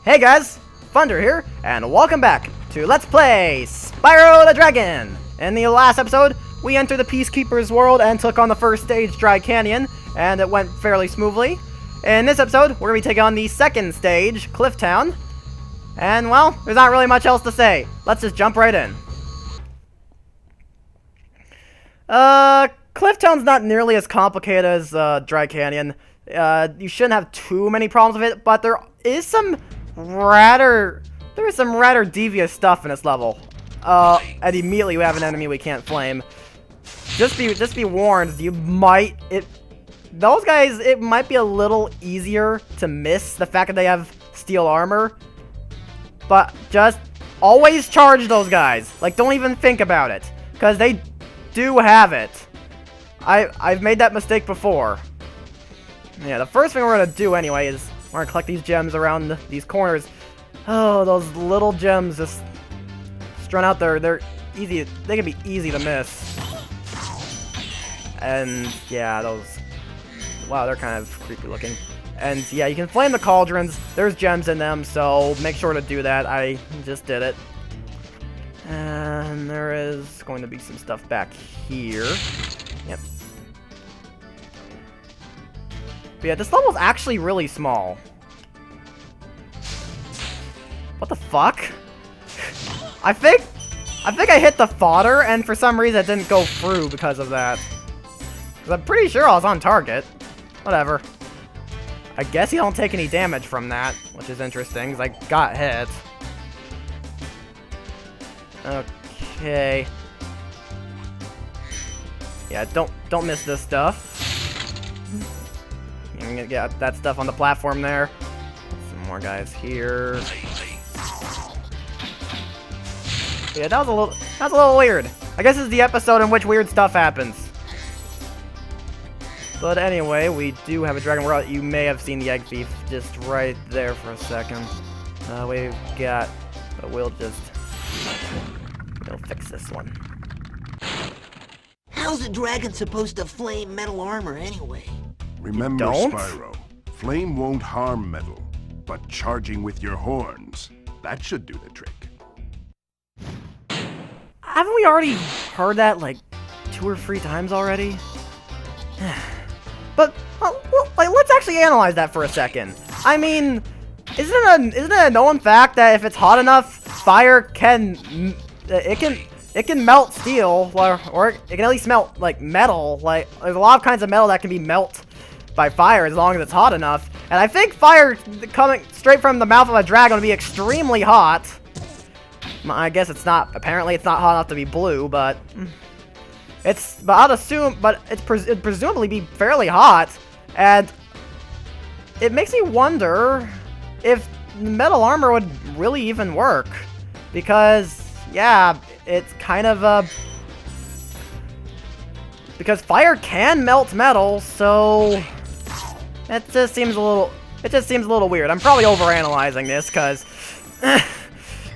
Hey guys, Thunder here, and welcome back to Let's Play Spyro the Dragon! In the last episode, we entered the Peacekeeper's world and took on the first stage, Dry Canyon, and it went fairly smoothly. In this episode, we're going to be taking on the second stage, Cliff Town, and well, there's not really much else to say. Let's just jump right in. Cliff Town's not nearly as complicated as Dry Canyon. You shouldn't have too many problems with it, but there is some rather devious stuff in this level. And immediately we have an enemy we can't flame. Just be warned, those guys, it might be a little easier to miss the fact that they have steel armor. But just always charge those guys. Like, don't even think about it, because they do have it. I've made that mistake before. Yeah, the first thing we're gonna do anyway is we're gonna collect these gems around these corners. Oh, those little gems just strung out there. They're easy. They can be easy to miss. And yeah, those. Wow, they're kind of creepy looking. And yeah, you can flame the cauldrons. There's gems in them, so make sure to do that. I just did it. And there is going to be some stuff back here. Yep. But yeah, this level's actually really small. What the fuck? I think I hit the fodder, and for some reason it didn't go through because of that. Because I'm pretty sure I was on target. Whatever. I guess you don't take any damage from that, which is interesting, because I got hit. Okay. Yeah, don't miss this stuff. I'm gonna get that stuff on the platform there. Some more guys here. Yeah, that was a little weird. I guess this is the episode in which weird stuff happens. But anyway, we do have a dragon world. You may have seen the egg thief just right there for a second. We'll fix this one. How's a dragon supposed to flame metal armor anyway? Remember, don't? Spyro, flame won't harm metal, but charging with your horns, that should do the trick. Haven't we already heard that like 2 or 3 times already? But let's actually analyze that for a second. I mean, isn't it a known fact that if it's hot enough, fire can melt steel, or it can at least melt like metal. Like, there's a lot of kinds of metal that can be melted by fire as long as it's hot enough. And I think fire coming straight from the mouth of a dragon would be extremely hot. I guess it's not. Apparently, it's not hot enough to be blue, but I'd assume. But it'd presumably be fairly hot, and it makes me wonder if metal armor would really even work, because yeah, it's kind of because fire can melt metal, so it just seems a little weird. I'm probably overanalyzing this, because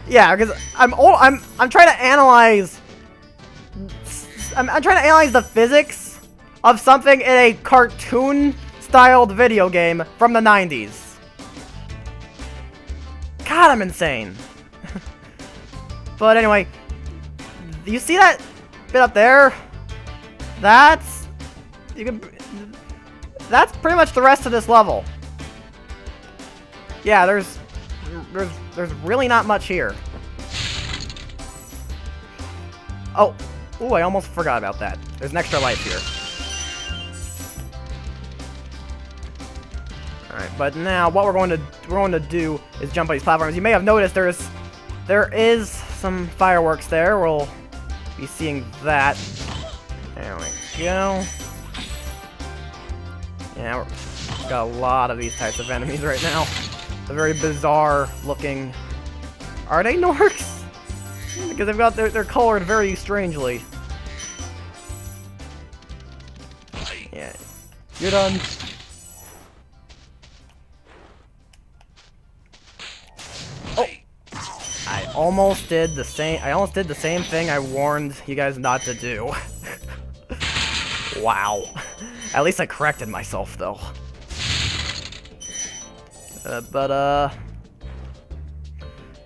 yeah, because I'm trying to analyze. I'm trying to analyze the physics of something in a cartoon-styled video game from the 90s. God, I'm insane. But anyway, you see that bit up there? That's pretty much the rest of this level. Yeah, there's really not much here. Oh, I almost forgot about that. There's an extra life here. Alright, but now what we're going to do is jump on these platforms. You may have noticed there is some fireworks there. We'll be seeing that. There we go. Yeah, we've got a lot of these types of enemies right now. They're very bizarre looking. Are they Gnorcs? Because they've got they're colored very strangely. Yeah, you're done. Oh, I almost did the same thing I warned you guys not to do. Wow. At least I corrected myself though.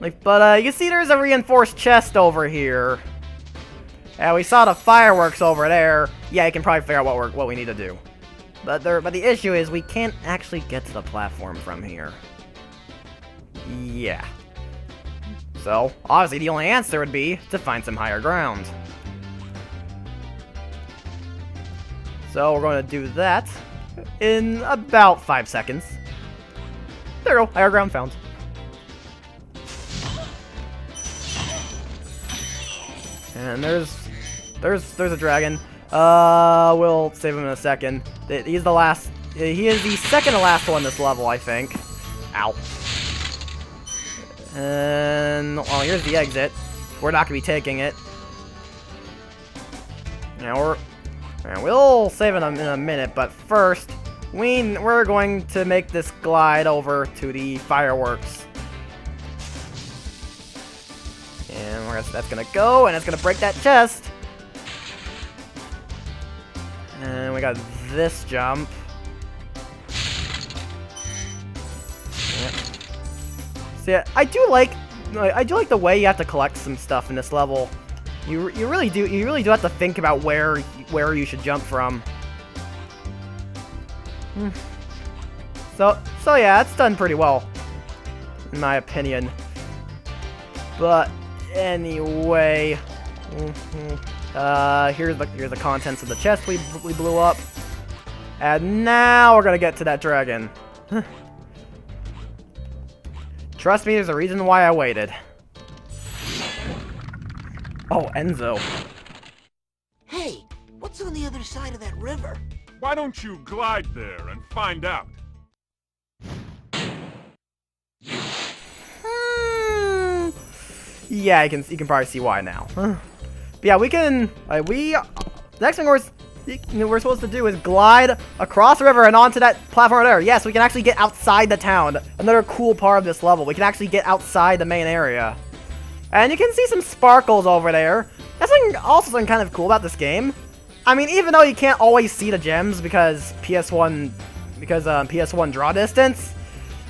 But you see there's a reinforced chest over here. And we saw the fireworks over there. Yeah, you can probably figure out what we need to do. But the issue is we can't actually get to the platform from here. Yeah. So, obviously the only answer would be to find some higher ground. So we're going to do that in about 5 seconds. There we go, higher ground found. And there's a dragon. We'll save him in a second. He's the last. He is the second to last one this level, I think. Ow. And well, here's the exit. We're not gonna be taking it. Now we'll save it in a minute, but first we're going to make this glide over to the fireworks. And that's gonna go, and it's gonna break that chest. And we got this jump. Yep. So yeah, I do like the way you have to collect some stuff in this level. You really do have to think about where you should jump from. So yeah, it's done pretty well, in my opinion. But anyway, here's the contents of the chest we blew up, and now we're gonna get to that dragon. Trust me, there's a reason why I waited. Oh, Enzo. Hey, what's on the other side of that river? Why don't you glide there and find out? Yeah, you can probably see why now. But yeah, we can. The next thing we're supposed to do is glide across the river and onto that platform there. Yes, we can actually get outside the town. Another cool part of this level. We can actually get outside the main area. And you can see some sparkles over there. That's also something kind of cool about this game. I mean, even though you can't always see the gems because PS1 draw distance,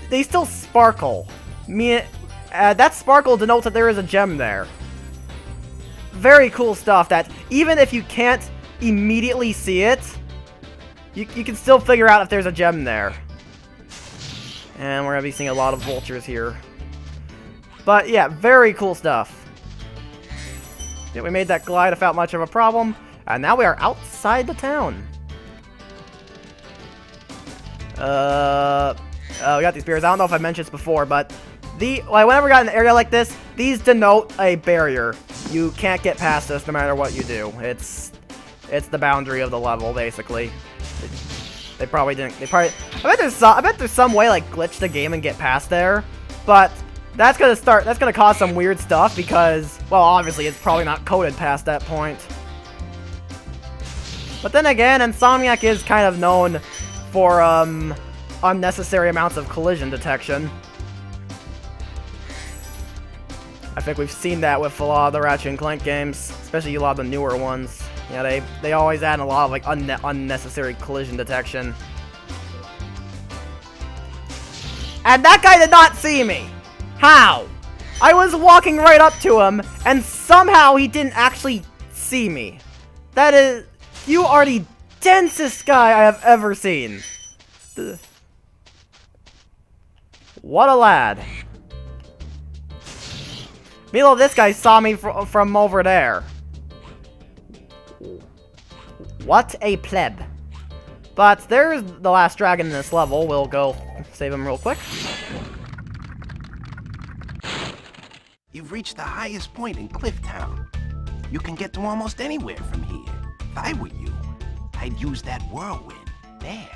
they still sparkle. That sparkle denotes that there is a gem there. Very cool stuff that even if you can't immediately see it, you can still figure out if there's a gem there. And we're going to be seeing a lot of vultures here. But yeah, very cool stuff. Yeah, we made that glide without much of a problem. And now we are outside the town. We got these barriers. I don't know if I mentioned this before, but whenever we got an area like this, these denote a barrier. You can't get past this no matter what you do. It's the boundary of the level, basically. They probably didn't. I bet there's some way like glitch the game and get past there, but that's gonna cause some weird stuff because, well, obviously it's probably not coded past that point. But then again, Insomniac is kind of known for unnecessary amounts of collision detection. I think we've seen that with a lot of the Ratchet & Clank games, especially a lot of the newer ones. Yeah, they always add a lot of like unnecessary collision detection. And that guy did not see me! How? I was walking right up to him, and somehow he didn't actually see me. That is... You are the densest guy I have ever seen. What a lad. Meanwhile, this guy saw me from over there. What a pleb. But there's the last dragon in this level. We'll go save him real quick. You've reached the highest point in Clifftown. You can get to almost anywhere from here. If I were you, I'd use that whirlwind there.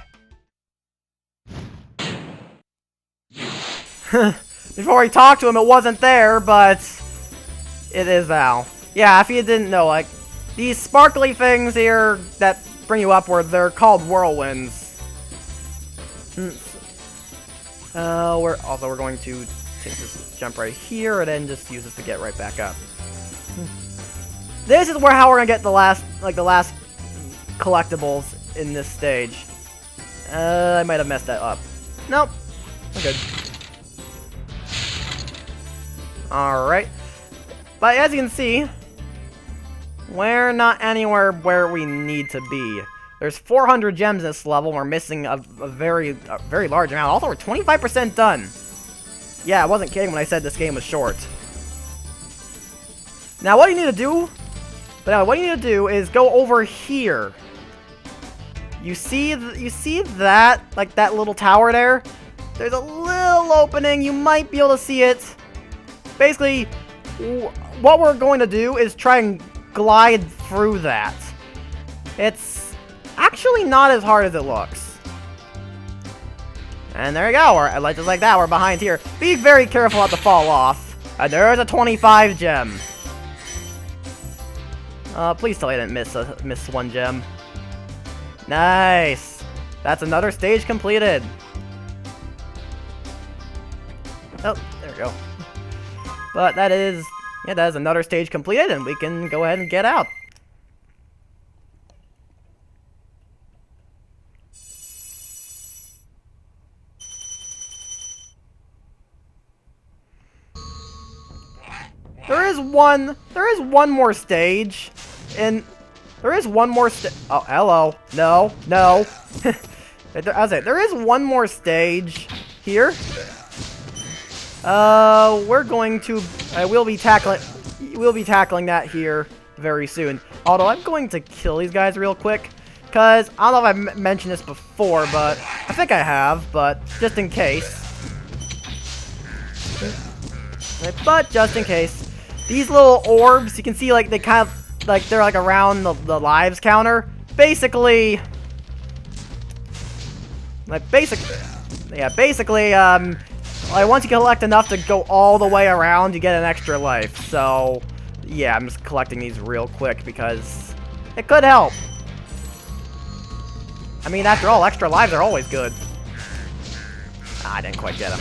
Before we talked to him, it wasn't there, but it is now. Yeah, if you didn't know, like, these sparkly things here that bring you upward, they're called whirlwinds. We're going to take this jump right here and then just use this to get right back up. This is how we're gonna get the last collectibles in this stage. I might have messed that up. Nope. We're good. Alright. But as you can see, we're not anywhere where we need to be. There's 400 gems in this level. We're missing a very large amount. Also, we're 25% done. Yeah, I wasn't kidding when I said this game was short. Now, what you need to do... what you need to do is go over here. You see that? Like, that little tower there? There's a little opening. You might be able to see it. Basically, what we're going to do is try and glide through that. It's actually not as hard as it looks. And there you go. We're, just like that, we're behind here. Be very careful not to fall off. There's a 25 gem. Please tell me I didn't miss one gem. Nice. That's another stage completed. Oh, there we go. But that is another stage completed, and we can go ahead and get out. There is one more stage, and there is one more oh, hello. No. There is one more stage here. We'll be tackling that here very soon. Although I'm going to kill these guys real quick, because I don't know if I mentioned this before, but I think I have, but just in case. But just in case. These little orbs, you can see like they kind of like they're like around the lives counter. Basically, once you collect enough to go all the way around, you get an extra life. So, yeah, I'm just collecting these real quick because it could help. I mean, after all, extra lives are always good. I didn't quite get them.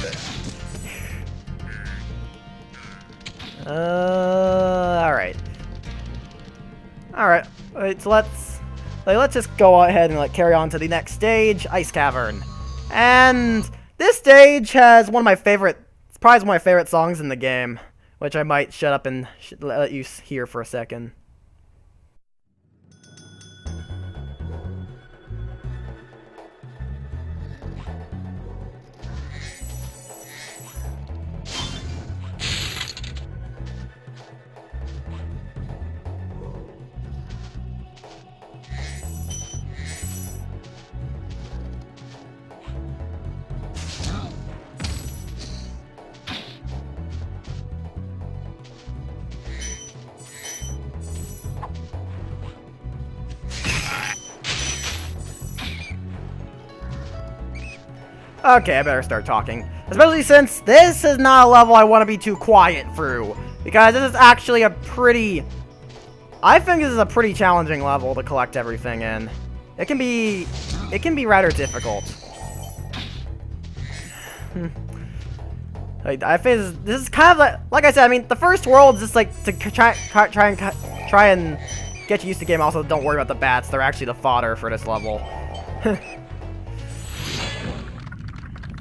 Alright. Alright, so let's just go ahead and carry on to the next stage, Ice Cavern. And this stage has one of my favorite, it's probably one of my favorite songs in the game, which I might shut up and let you hear for a second. Okay, I better start talking. Especially since this is not a level I want to be too quiet through. Because this is actually a pretty... I think this is a pretty challenging level to collect everything in. It can be rather difficult. I think this is kind of like I said, I mean, the first world is just like to try and get you used to the game. Also, don't worry about the bats. They're actually the fodder for this level.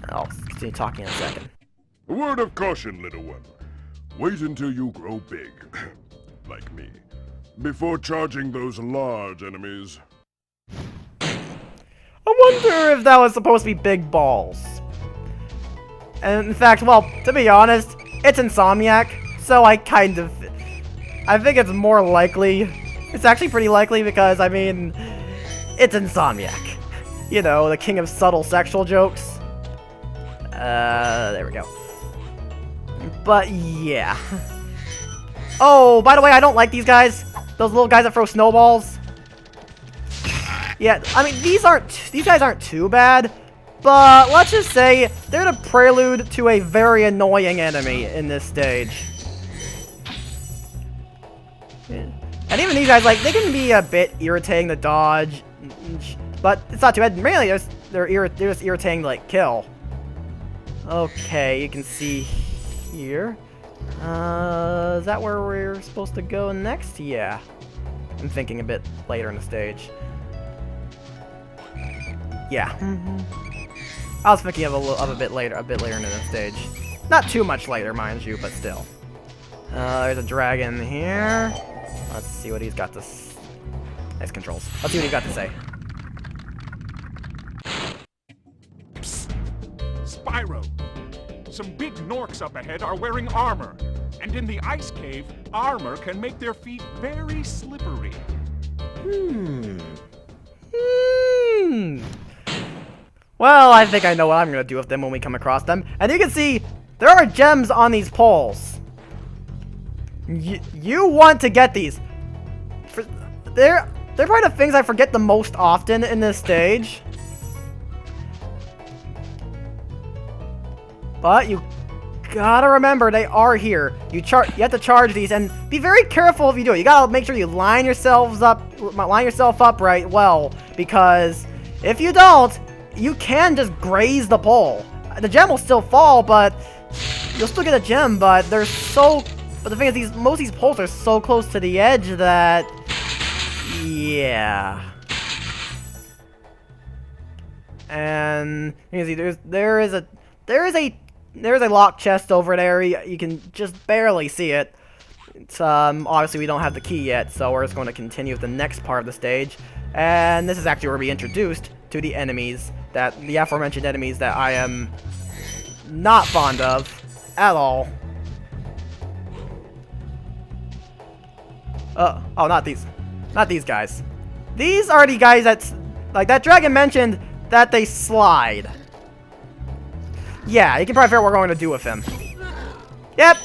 I'll continue talking in a second. A word of caution, little one. Wait until you grow big, like me, before charging those large enemies. I wonder if that was supposed to be big balls. And in fact, well, to be honest, it's Insomniac, so I think it's more likely. It's actually pretty likely because, I mean, it's Insomniac. You know, the king of subtle sexual jokes. There we go. But, yeah. Oh, by the way, I don't like these guys. Those little guys that throw snowballs. Yeah, I mean, these guys aren't too bad. But, let's just say, they're the prelude to a very annoying enemy in this stage. Yeah. And even these guys, like, they can be a bit irritating to dodge. But it's not too bad. Mainly, they're just irritating to, like, kill. Okay, you can see here. Is that where we're supposed to go next? Yeah. I'm thinking a bit later in the stage. Yeah. I was thinking of a bit later into the stage. Not too much later, mind you, but still. There's a dragon here. Let's see what he's got to s- Nice controls. Let's see what he's got to say. Spyro, some big Gnorcs up ahead are wearing armor. And in the ice cave, armor can make their feet very slippery. Well, I think I know what I'm gonna do with them when we come across them. And you can see, there are gems on these poles. You want to get these. They're probably the things I forget the most often in this stage. But you gotta remember, they are here. You have to charge these, and be very careful if you do it. You gotta make sure you line yourself up right well, because if you don't, you can just graze the pole. The gem will still fall, but you'll still get a gem. But they're so. But the thing is, most of these poles are so close to the edge that, yeah. And you can see, there is a locked chest over there. You can just barely see it. It's, obviously we don't have the key yet, so we're just going to continue with the next part of the stage. And this is actually where we introduced to the enemies, the aforementioned enemies that I am not fond of at all. Oh, not these guys. These are the guys that dragon mentioned that they slide. Yeah, you can probably figure out what we're going to do with him. Yep.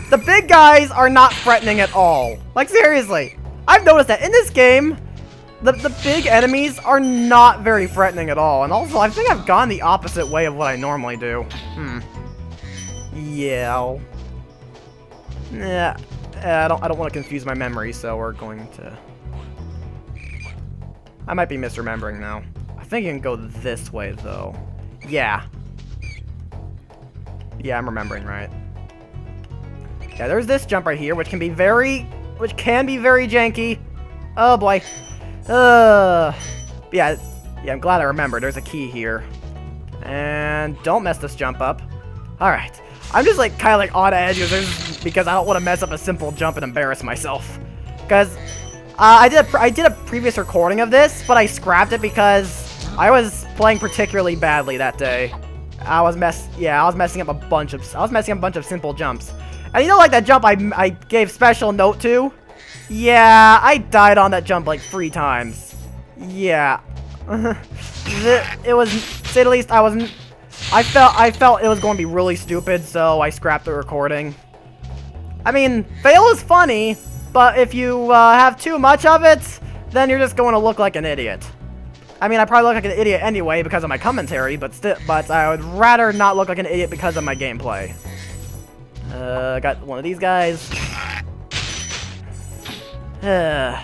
The big guys are not threatening at all. Like, seriously. I've noticed that in this game, the big enemies are not very threatening at all. And also, I think I've gone the opposite way of what I normally do. Yeah. Yeah. I don't want to confuse my memory, so we're going to... I might be misremembering now. I think you can go this way, though. Yeah. Yeah, I'm remembering right. Yeah, there's this jump right here, which can be very janky. Oh boy. Yeah, I'm glad I remembered. There's a key here. And don't mess this jump up. Alright. I'm just like kind of like on edge because I don't want to mess up a simple jump and embarrass myself. Because I did a previous recording of this, but I scrapped it because I was playing particularly badly that day. I was messing up a bunch of simple jumps. And you know, like that jump I gave special note to? Yeah, I died on that jump like 3 times. Yeah. It was, to say the least, I felt it was going to be really stupid, so I scrapped the recording. I mean, fail is funny, but if you have too much of it, then you're just going to look like an idiot. I mean, I probably look like an idiot anyway because of my commentary, but I would rather not look like an idiot because of my gameplay. I got one of these guys. And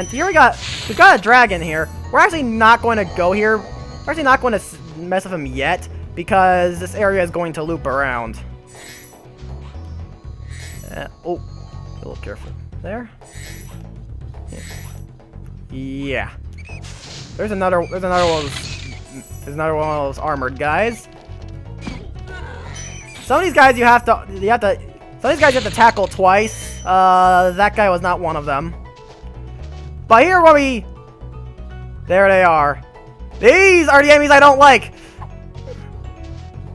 here we've got a dragon here. We're actually not going to go here. We're actually not going to mess with him yet because this area is going to loop around. Oh, be a little careful there. Yeah. There's another one of those armored guys. Some of these guys you have to tackle twice. That guy was not one of them. But here there they are. These are the enemies I don't like.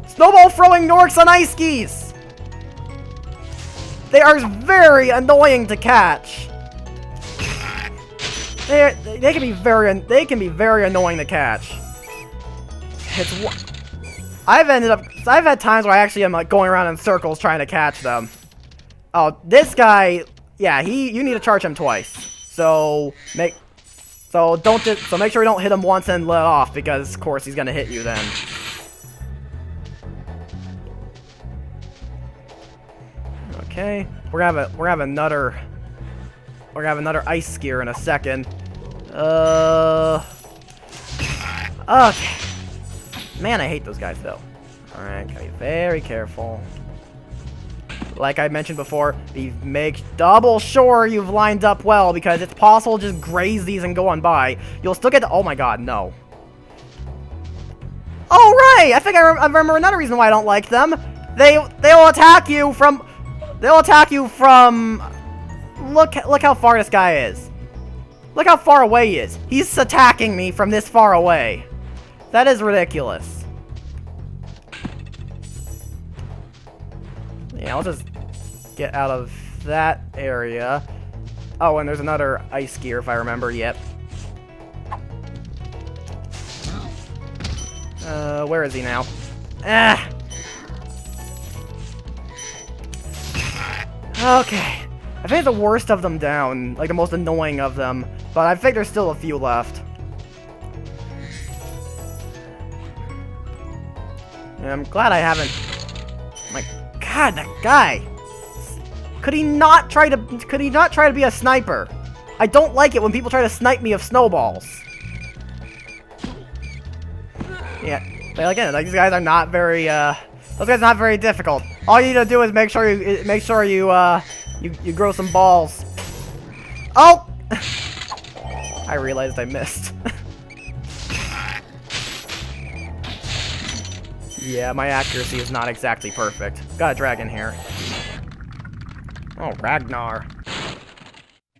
Snowball throwing Gnorcs on ice skis. They are very annoying to catch. They can be very annoying to catch. I've had times where I actually am like going around in circles trying to catch them. Oh, this guy, yeah, you need to charge him twice. So make sure you don't hit him once and let off, because of course he's gonna hit you then. Okay, we're gonna have another ice skier in a second. Okay. Man, I hate those guys though. Alright, gotta be very careful. Like I mentioned before, make double sure you've lined up well, because it's possible to just graze these and go on by. You'll still get the— oh my god, no. Oh right! I think I remember another reason why I don't like them. they'll attack you from. They'll attack you from. Look how far this guy is. Look how far away he is. He's attacking me from this far away. That is ridiculous. Yeah, I'll just get out of that area. Oh, and there's another ice gear if I remember. Yep. Where is he now? Ah! Okay. I think the worst of them down. Like, the most annoying of them. But I think there's still a few left. And I'm glad I haven't... My God, that guy! Could he not try to be a sniper? I don't like it when people try to snipe me of snowballs. Yeah, but again, like, these guys are not very, those guys are not very difficult. All you need to do is make sure you grow some balls. Oh! I realized I missed. Yeah, my accuracy is not exactly perfect. Got a dragon here. Oh, Ragnar.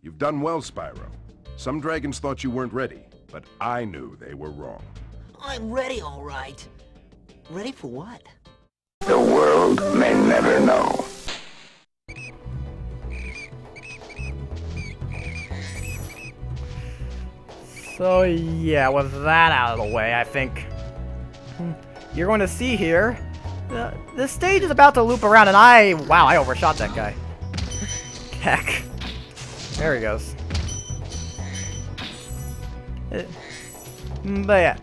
You've done well, Spyro. Some dragons thought you weren't ready, but I knew they were wrong. I'm ready, all right. Ready for what? The world may never know. So yeah, with that out of the way, I think you're going to see here, this stage is about to loop around, and wow, I overshot that guy. Heck. There he goes. But yeah,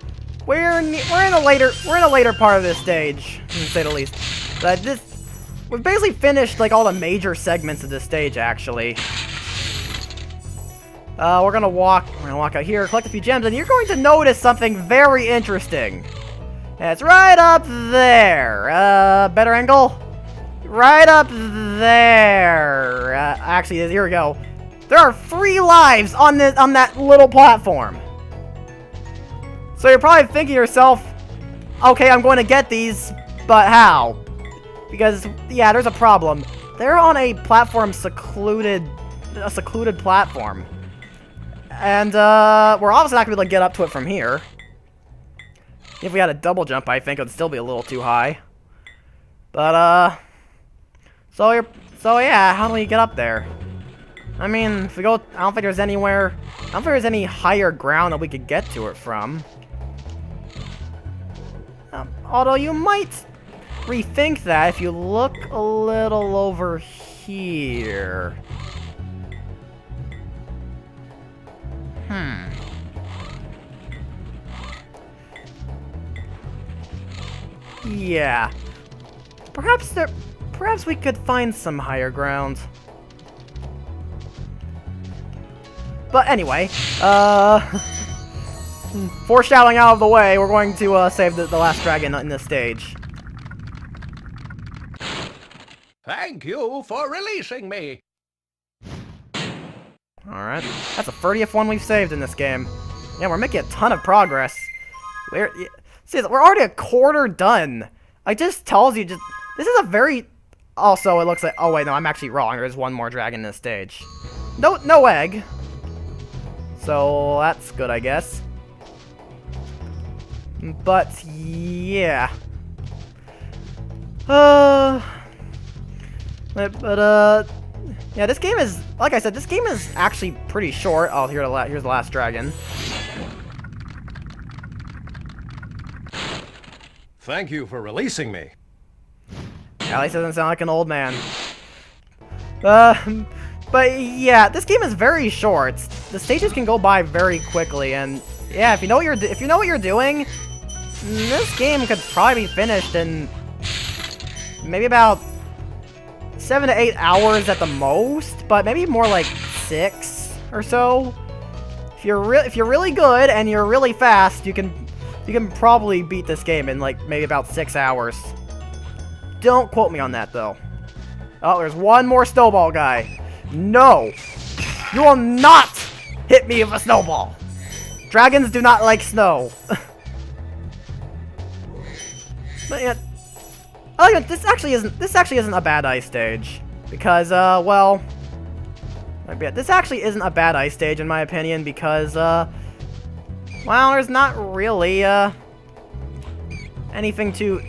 we're in the later part of this stage, to say the least. But we've basically finished like all the major segments of this stage, actually. We're gonna walk out here, collect a few gems, and you're going to notice something very interesting. And it's right up there. Better angle? Right up there. Actually, here we go. There are 3 lives on that little platform. So you're probably thinking to yourself, okay, I'm going to get these, but how? Because, yeah, there's a problem. They're on a secluded platform. And, we're obviously not going to be able to get up to it from here. If we had a double jump, I think it would still be a little too high. But, so yeah, how do we get up there? I mean, if we go, I don't think there's any higher ground that we could get to it from. Although you might rethink that if you look a little over here. Yeah. Perhaps we could find some higher ground. But anyway, foreshadowing out of the way, we're going to save the last dragon in this stage. Thank you for releasing me. Alright, that's the 30th one we've saved in this game. Yeah, we're making a ton of progress. We're already a quarter done. It just tells you, this is a very... Also, it looks like... Oh, wait, no, I'm actually wrong. There's one more dragon in this stage. No egg. So, that's good, I guess. But, yeah. Yeah, this game is... Like I said, this game is actually pretty short. Oh, here's the last dragon. Thank you for releasing me. At least it doesn't sound like an old man. But yeah, this game is very short. The stages can go by very quickly, and yeah, if you know what you're doing, this game could probably be finished in maybe about 7 to 8 hours at the most, but maybe more like 6 or so. If you're really good and you're really fast, you can probably beat this game in like maybe about 6 hours. Don't quote me on that though. Oh, there's one more snowball guy. No! You will not hit me with a snowball! Dragons do not like snow. But yeah. I like it. This actually isn't a bad ice stage because well, this actually isn't a bad ice stage in my opinion because well, there's not really anything too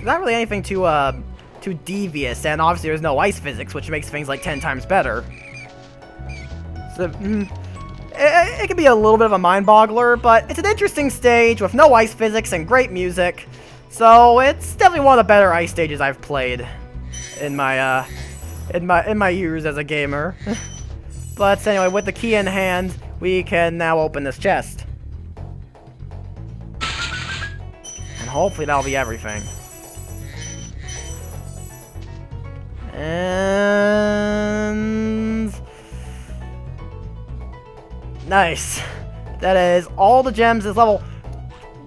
too devious, and obviously there's no ice physics, which makes things like 10 times better. So it can be a little bit of a mind boggler, but it's an interesting stage with no ice physics and great music. So it's definitely one of the better ice stages I've played in my years as a gamer. But anyway, with the key in hand, we can now open this chest. And hopefully that'll be everything. And nice. That is all the gems this level.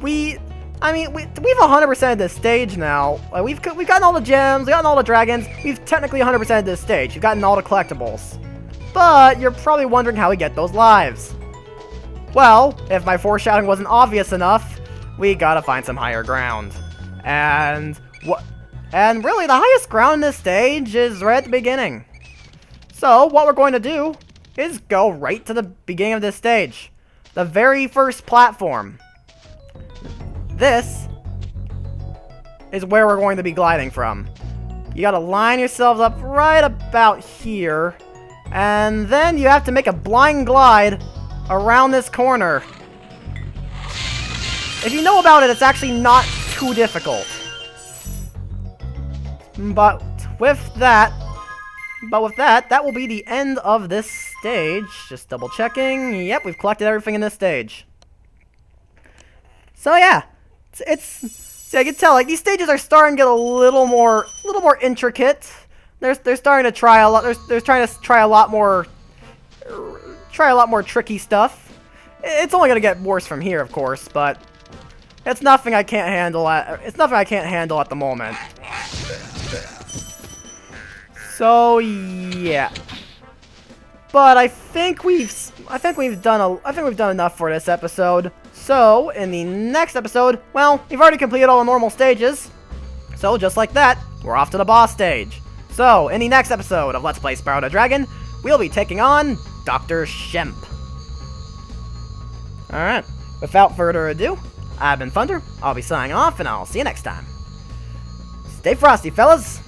We've 100%ed this stage now. Like, we've gotten all the gems, we've gotten all the dragons. We've technically 100%ed this stage. We've gotten all the collectibles. But you're probably wondering how we get those lives. Well, if my foreshadowing wasn't obvious enough, we gotta find some higher ground. And really, the highest ground in this stage is right at the beginning. So, what we're going to do is go right to the beginning of this stage. The very first platform. This is where we're going to be gliding from. You gotta line yourselves up right about here. And then you have to make a blind glide around this corner. If you know about it, it's actually not too difficult. But with that, that will be the end of this stage. Just double checking. Yep, we've collected everything in this stage. So yeah, see, I can tell like these stages are starting to get a little more intricate. They're starting to try a lot. They're trying to try a lot more tricky stuff. It's only gonna get worse from here, of course, but it's nothing I can't handle at the moment. So yeah, but I think we've done enough for this episode. So in the next episode, well, we've already completed all the normal stages. So just like that, we're off to the boss stage. So in the next episode of Let's Play Spyro the Dragon, we'll be taking on Dr. Shemp. All right. Without further ado, I've been Thunder. I'll be signing off, and I'll see you next time. Stay frosty, fellas.